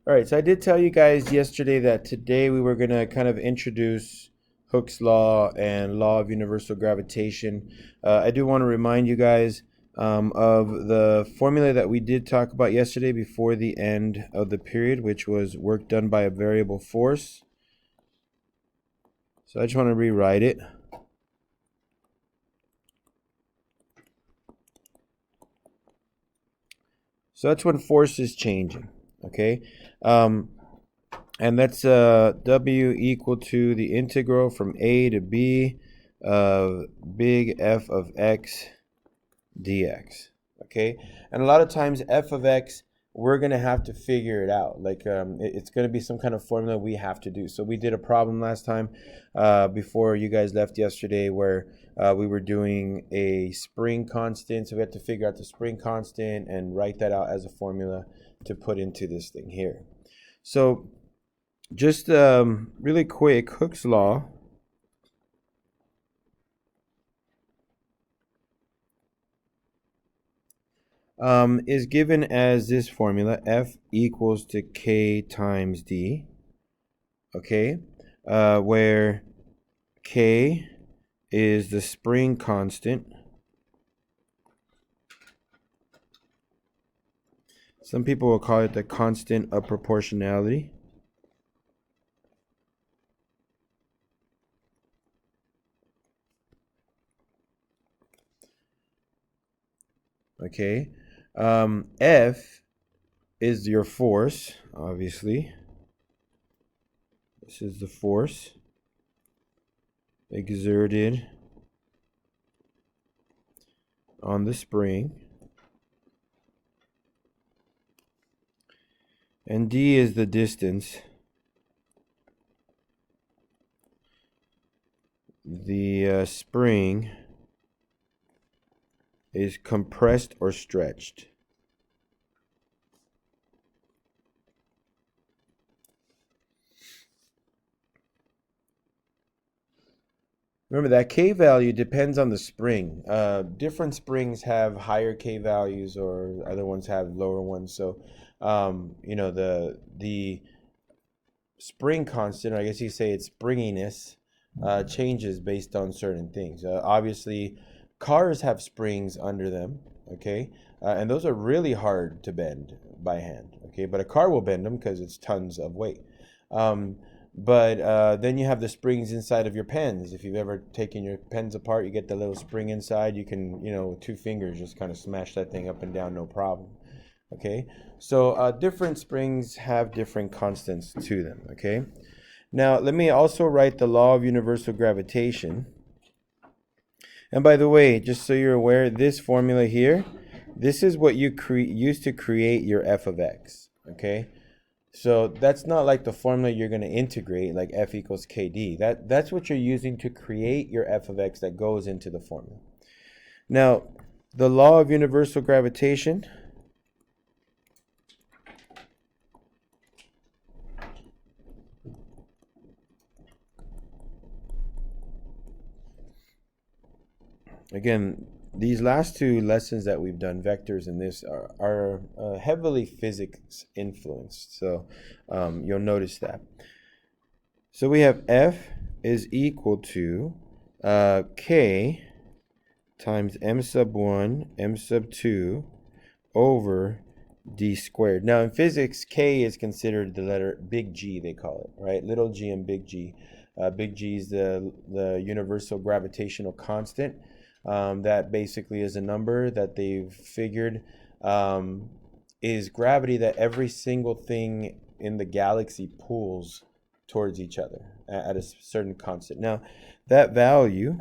All right, so I did tell you guys yesterday that today we were going to kind of introduce Hooke's law and law of universal gravitation. I do want to remind you guys of the formula that we did talk about yesterday before the end of the period, which was work done by a variable force. So I just want to rewrite it. So that's when force is changing, okay? And that's W equal to the integral from A to B of big F of x dx, okay? And a lot of times F of x, we're going to have to figure it out. Like it's going to be some kind of formula we have to do. So we did a problem last time before you guys left yesterday where we were doing a spring constant. So we had to figure out the spring constant and write that out as a formula to put into this thing here. So just really quick, Hooke's law is given as this formula, F equals to K times D, okay, where K is the spring constant. Some people will call it the constant of proportionality. Okay, F is your force, obviously. This is the force exerted on the spring. And D is the distance the spring is compressed or stretched. Remember that K value depends on the spring. Different springs have higher K values or other ones have lower ones. So, you know, the spring constant, or I guess you say its springiness, changes based on certain things. Obviously, cars have springs under them, okay? And those are really hard to bend by hand, okay? But a car will bend them because it's tons of weight. But then you have the springs inside of your pens. If you've ever taken your pens apart, you get the little spring inside. You can, you know, with 2 fingers just kind of smash that thing up and down, no problem. Okay, so different springs have different constants to them. Okay, now let me also write the law of universal gravitation. And by the way, just so you're aware, this formula here, this is what you use to create your f of x. Okay, so that's not like the formula you're going to integrate, like F equals KD. That's what you're using to create your f of x that goes into the formula. Now, the law of universal gravitation. Again, these last two lessons that we've done, vectors and this, are heavily physics influenced. So you'll notice that. So we have F is equal to K times m sub 1, m sub 2 over d squared. Now in physics, K is considered the letter big G, they call it, right? Little g and big G. Big G is the universal gravitational constant. That basically is a number that they've figured is gravity that every single thing in the galaxy pulls towards each other at a certain constant. Now, that value,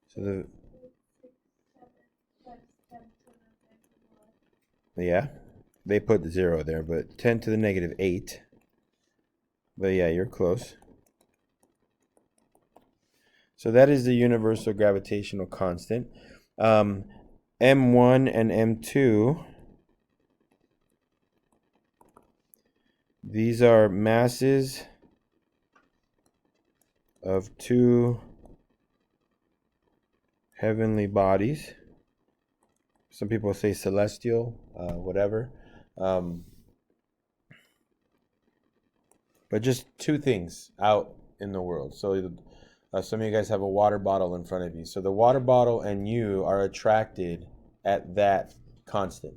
so yeah, they put 0 there, but 10 to the negative 8. But yeah, you're close. So that is the universal gravitational constant. M1 and M2, these are masses of two heavenly bodies. Some people say celestial, whatever. Um, but just two things out in the world. So some of you guys have a water bottle in front of you. So the water bottle and you are attracted at that constant.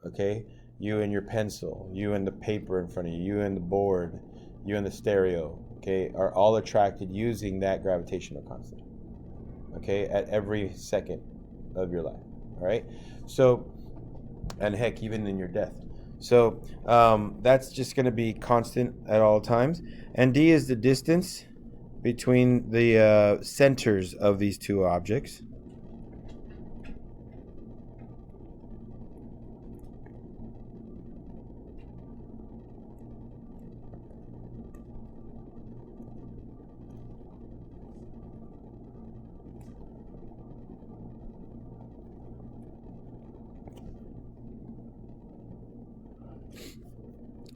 Okay? You and your pencil, you and the paper in front of you, you and the board, you and the stereo, okay, are all attracted using that gravitational constant. Okay? At every second of your life. All right? So, and heck, even in your death. So that's just going to be constant at all times. And d is the distance between the centers of these two objects.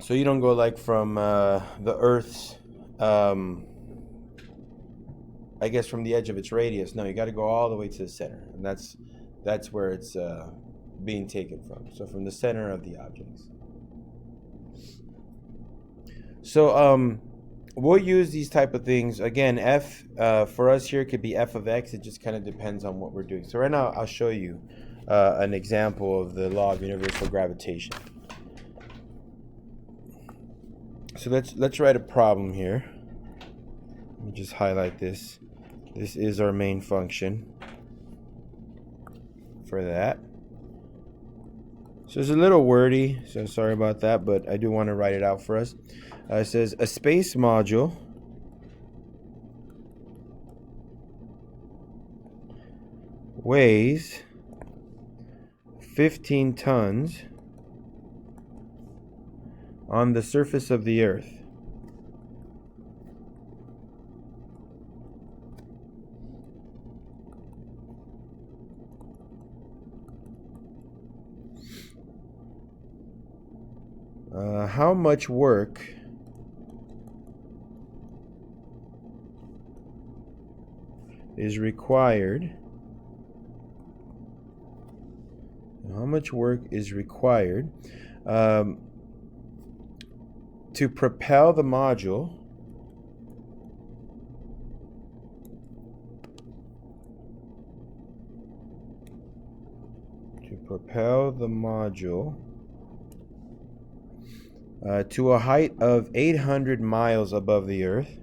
So you don't go like from the Earth's, I guess, from the edge of its radius. No, you got to go all the way to the center, and that's where it's being taken from. So from the center of the objects. So we'll use these type of things. Again, f for us here could be f of x. It just kind of depends on what we're doing. So right now I'll show you an example of the law of universal gravitation. So let's write a problem here. Let me just highlight this. This is our main function for that. So it's a little wordy, so sorry about that, but I do want to write it out for us. It says a space module weighs 15 tons on the surface of the Earth. How much work is required? How much work is required to propel the module to a height of 800 miles above the Earth.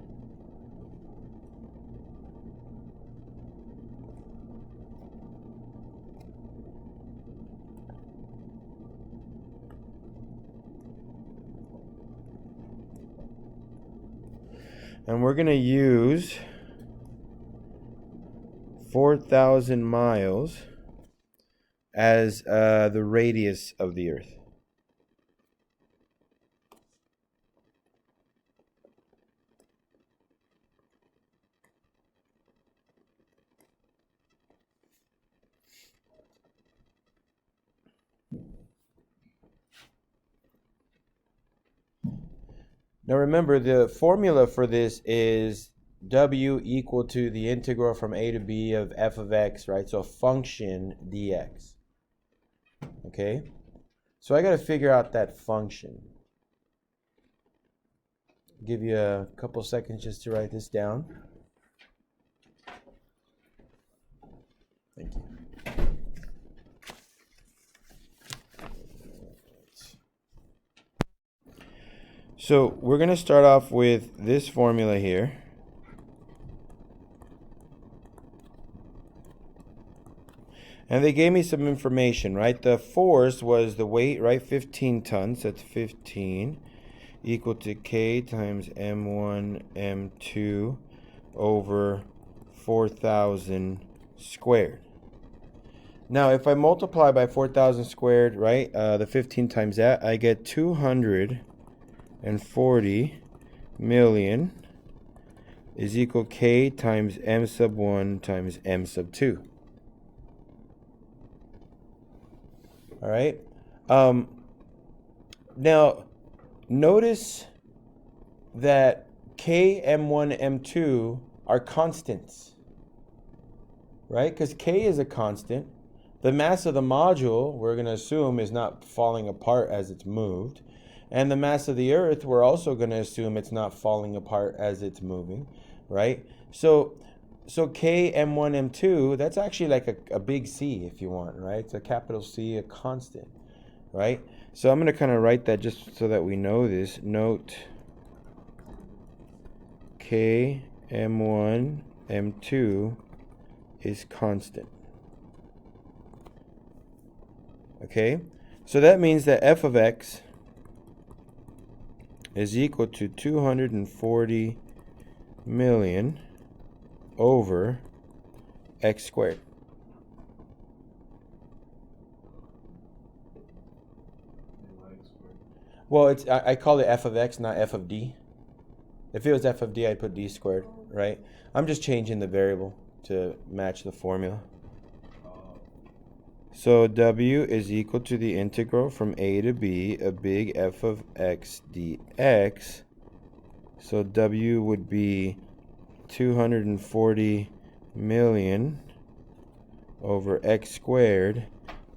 And we're going to use 4,000 miles as the radius of the Earth. Now remember, the formula for this is w equal to the integral from a to b of f of x, right? So function dx. Okay? So I got to figure out that function. Give you a couple seconds just to write this down. Thank you. So we're going to start off with this formula here. And they gave me some information, right? The force was the weight, right? 15 tons. That's 15 equal to K times M1, M2 over 4,000 squared. Now, if I multiply by 4,000 squared, right, the 15 times that, I get 240 million is equal K times M sub 1 times M sub 2. All right. Now, notice that K, M1, M2 are constants, right? Because K is a constant, The mass of the module, we're going to assume, is not falling apart as it's moved. And the mass of the Earth, we're also going to assume it's not falling apart as it's moving, right? So K, M1, M2, that's actually like a big C if you want, right? It's a capital C, a constant, right? So I'm going to kind of write that just so that we know this. Note K, M1, M2 is constant. Okay? So that means that f of x is equal to 240 million over x squared. Well, it's I call it f of x, not f of d. If it was f of d, I'd put d squared, right? I'm just changing the variable to match the formula. So w is equal to the integral from a to b, a big f of x dx. So w would be 240 million over x squared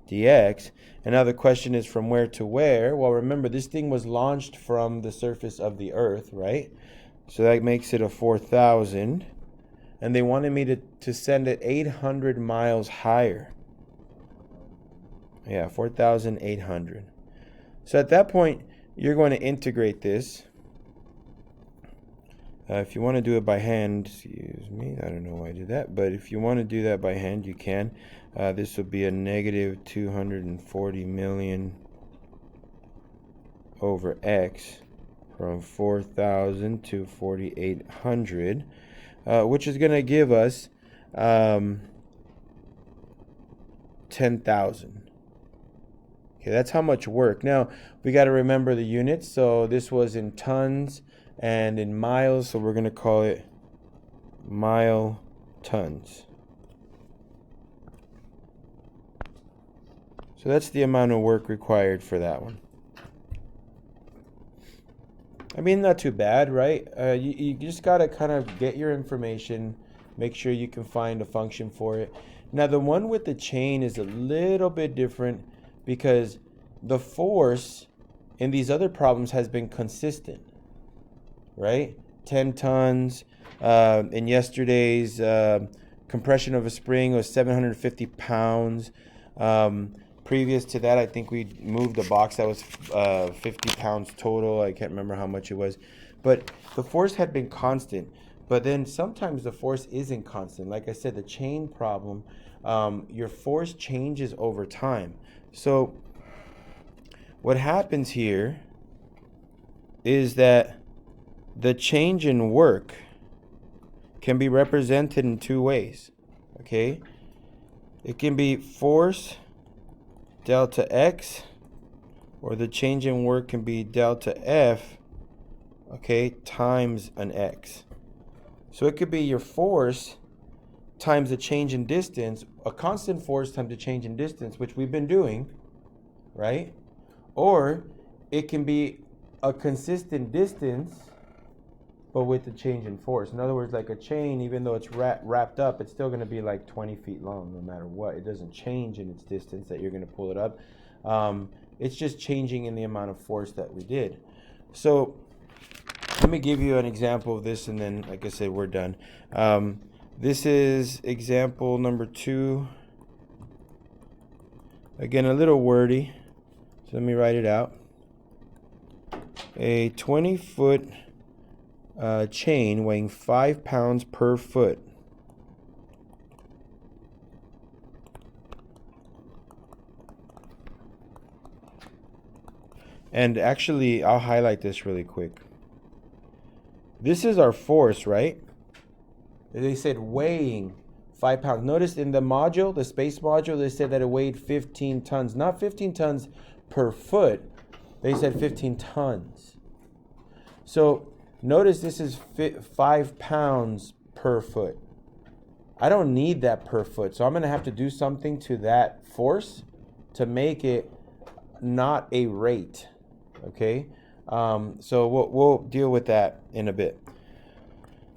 dx. And now the question is from where to where? Well, remember, this thing was launched from the surface of the Earth, right? So that makes it a 4,000. And they wanted me to send it 800 miles higher. Yeah, 4,800. So at that point, you're going to integrate this. If you want to do it by hand, excuse me, I don't know why I did that, but if you want to do that by hand, you can. This will be a negative 240 million over x from 4,000 to 4,800, which is going to give us 10,000. Okay, that's how much work. Now, we got to remember the units. So this was in tons and in miles, so we're going to call it mile tons. So that's the amount of work required for that one. I mean, not too bad, right? You just got to kind of get your information, make sure you can find a function for it. Now, the one with the chain is a little bit different because the force in these other problems has been consistent, right? 10 tons. In yesterday's compression of a spring was 750 pounds. Previous to that, I think we moved a box that was 50 pounds total. I can't remember how much it was. But the force had been constant. But then sometimes the force isn't constant. Like I said, the chain problem, your force changes over time. So what happens here is that the change in work can be represented in two ways. Okay? It can be force delta x, or the change in work can be delta f, okay, times an x. So it could be your force times the change in distance, a constant force times the change in distance, which we've been doing, right? Or it can be a consistent distance, but with the change in force. In other words, like a chain, even though it's wrapped up, it's still going to be like 20 feet long no matter what. It doesn't change in its distance that you're going to pull it up. It's just changing in the amount of force that we did. So let me give you an example of this, and then, like I said, we're done. This is example number 2. Again, a little wordy, so let me write it out. A 20-foot chain weighing 5 pounds per foot and actually I'll highlight this really quick. This is our force, right? They said weighing 5 pounds. Notice in the module, the space module, they said that it weighed 15 tons. Not 15 tons per foot. They said 15 tons. So notice this is 5 pounds per foot. I don't need that per foot, so I'm going to have to do something to that force to make it not a rate, okay? So we'll deal with that in a bit.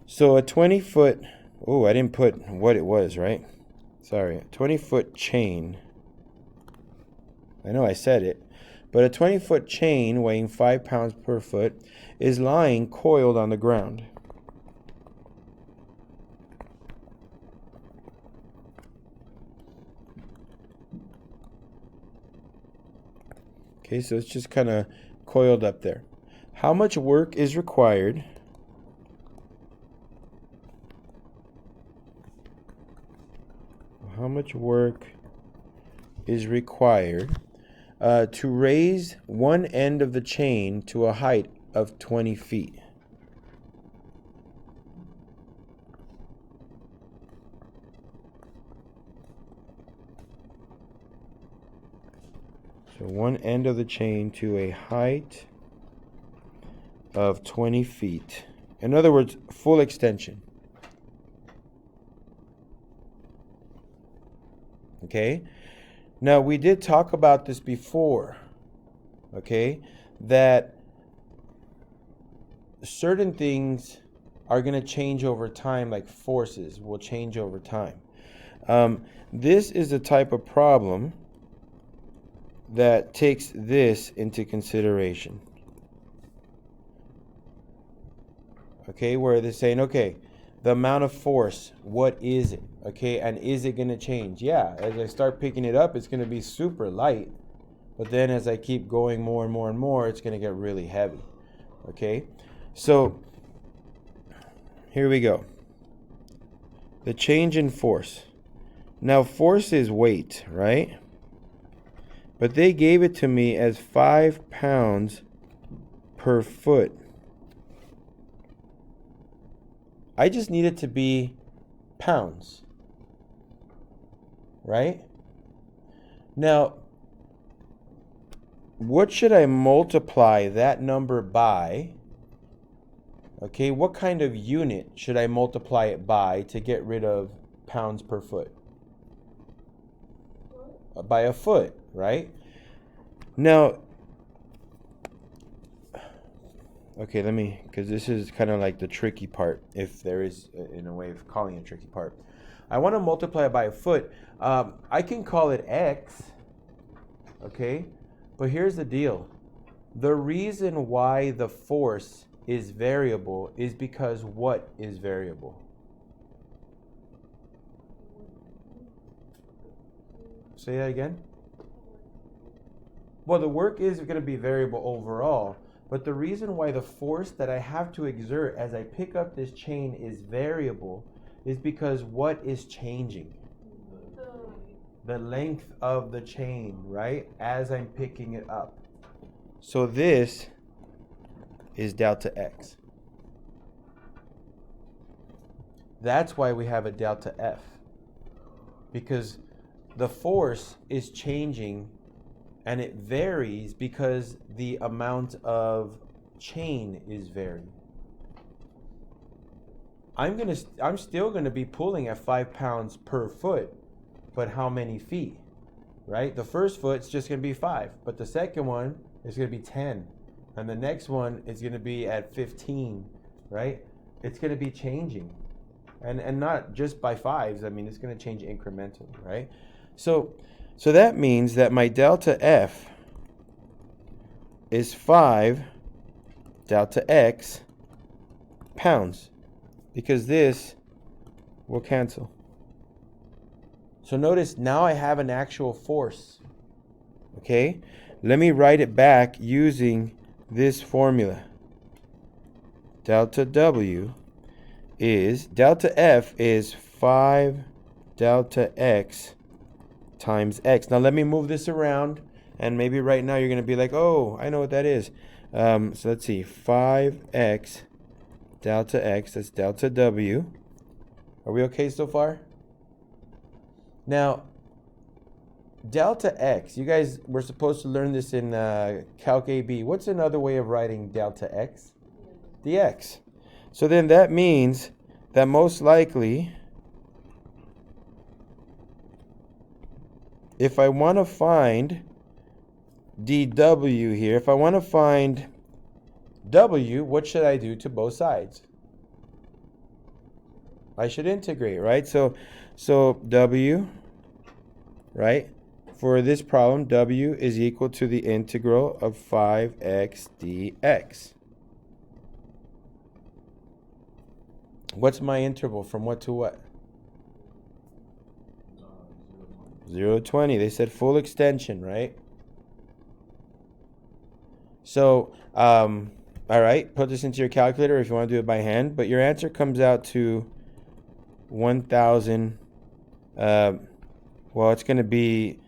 So a 20-foot, oh, I didn't put what it was, right? Sorry, a 20-foot chain I know I said it. But a 20-foot chain weighing 5 pounds per foot is lying coiled on the ground. Okay, so it's just kind of coiled up there. How much work is required to raise one end of the chain to a height of 20 feet? So one end of the chain to a height of 20 feet. In other words, full extension. Okay? Now, we did talk about this before. Okay? That certain things are going to change over time, like forces will change over time. This is the type of problem that takes this into consideration. Okay, where they're saying, okay, the amount of force, what is it? Okay, and is it going to change? Yeah, as I start picking it up, it's going to be super light. But then as I keep going more and more and more, it's going to get really heavy. Okay, so here we go. The change in force. Now, force is weight, right? But they gave it to me as 5 pounds per foot. I just need it to be pounds, right? Now, what should I multiply that number by? Okay, what kind of unit should I multiply it by to get rid of pounds per foot? By a foot, right? Now, okay, because this is kind of like the tricky part, if there is, in a way of calling it a tricky part. I want to multiply it by a foot. I can call it x, okay? But here's the deal. The reason why the force is variable is because what is variable? Say that again? Well, the work is going to be variable overall, but the reason why the force that I have to exert as I pick up this chain is variable is because what is changing? The length of the chain, right? As I'm picking it up. So this is delta x. That's why we have a delta F. Because the force is changing and it varies because the amount of chain is varying. I'm still gonna be pulling at 5 pounds per foot, but how many feet? Right? The first foot's just gonna be 5, but the second one is gonna be 10, and the next one is gonna be at 15, right? It's gonna be changing. And not just by fives, I mean it's gonna change incrementally, right? So that means that my delta F is 5 delta X pounds, because this will cancel. So notice now I have an actual force. Okay? Let me write it back using this formula. Delta W is, delta F is 5 delta X times X. Now let me move this around, and maybe right now you're going to be like, oh, I know what that is. So let's see, 5X delta X, that's delta W. Are we okay so far? Now, delta X, you guys were supposed to learn this in Calc AB. What's another way of writing delta X? dx. So then that means that most likely, if I want to find dw here, if I want to find w, what should I do to both sides? I should integrate, right? So w, right? for this problem, w is equal to the integral of 5x dx. What's my interval from what to what? 0 to 20. They said full extension, right? So, all right, put this into your calculator if you want to do it by hand, but your answer comes out to 1,000. Well, it's going to be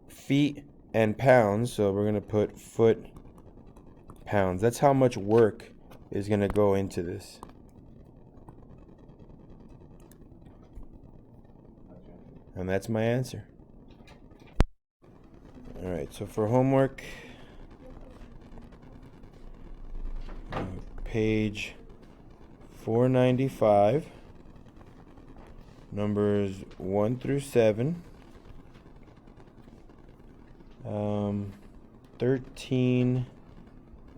feet and pounds, so we're going to put foot pounds. That's how much work is going to go into this. And that's my answer. All right, so for homework, page 495, numbers 1 through 7, 13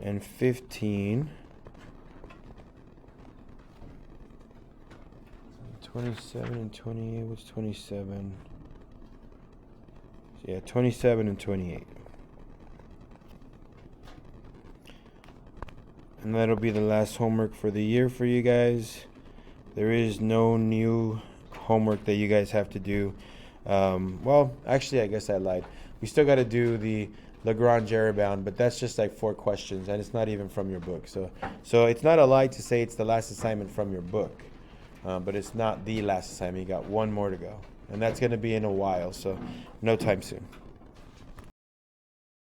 and 15, 27 and 28. What's 27? Yeah, 27 and 28. And that'll be the last homework for the year for you guys. There is no new homework that you guys have to do. Well, actually, I guess I lied. We still got to do the Lagrange-error bound, but that's just like 4 questions, and it's not even from your book. So it's not a lie to say it's the last assignment from your book, but it's not the last assignment. You got one more to go, and that's going to be in a while, so no time soon.